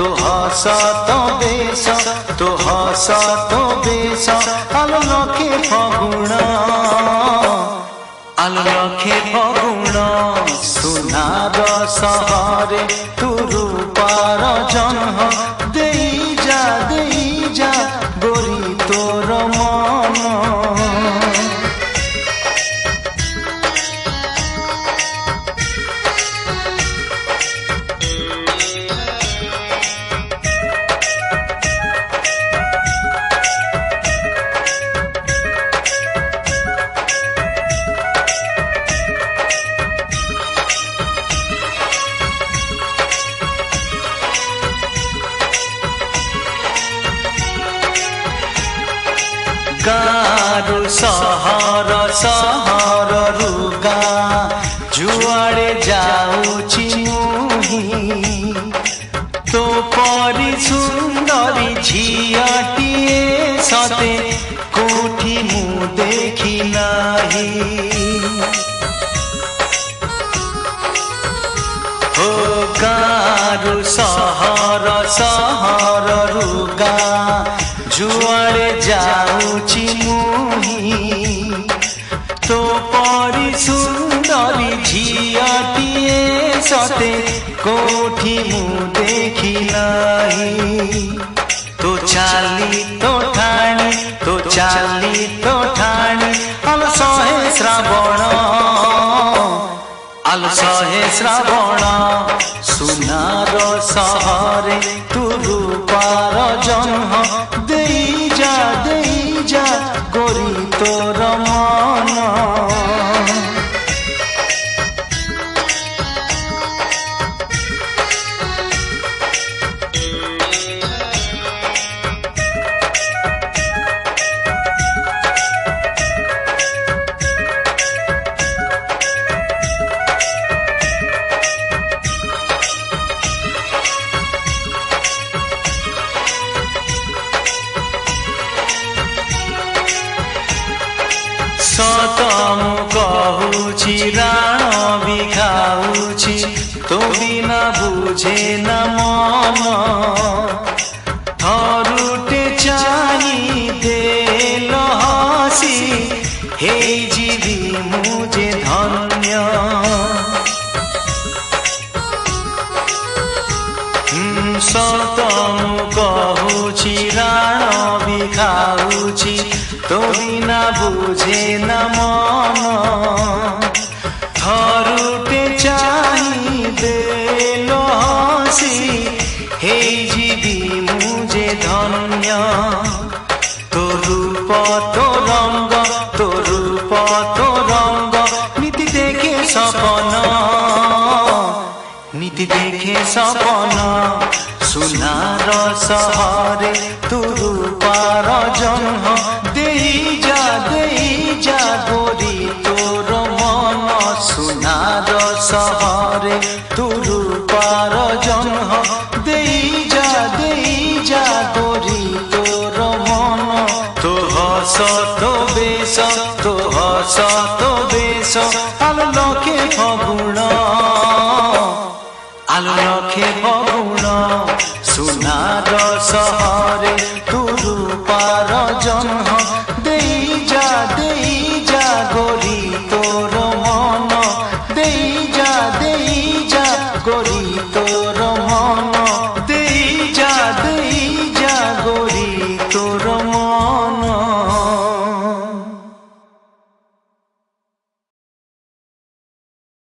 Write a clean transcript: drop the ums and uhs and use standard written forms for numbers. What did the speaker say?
তো হস তো বেশ তো হস তো বেশ আলো লক্ষে ফগুণ আলো লক্ষে ফগুণ সোনার সহরে তু রূপার জন্ম দেই যা গোরি তোর মন गारु सहर सहरु गाँ जुआड़े जाऊची मुही तो परी सुंदरी झियाटिए सते कोठी मु देखी नाही हो गारु सहर सहरु गाँ जुआड़े जाऊची मुही तो परी सुंदरी झियाटिए सते कोठी मु देखी नाही तो चाली तो ठाणी आल सहे श्रावण सुनार सहरे तू रूपार जन्म देई जा गोरी तोर मन सतमु कहूची राण भी खाऊची तो बिना बुझे न मन थरुटे चाही देल हसी हे जीवी मुझे धन्य सतमु कहूची राण भी खाऊची तो बिना बुझे न मन थरुटे चाही देल हसी हे जीवी मुझे धन्य तो रूप तो रंग नीति देखे सपन सुनार सहरे तू रूपार जन्म देई जा गोरी तोर मन सुनार सहरे तू रूपार जन्म देई जा गोरी तोर मन तो हस तो बेश आलो लखे फगुण सुनार सहरे तू रूपार जन्म देई जा गोरी तोर मन देई जा गोरी तोर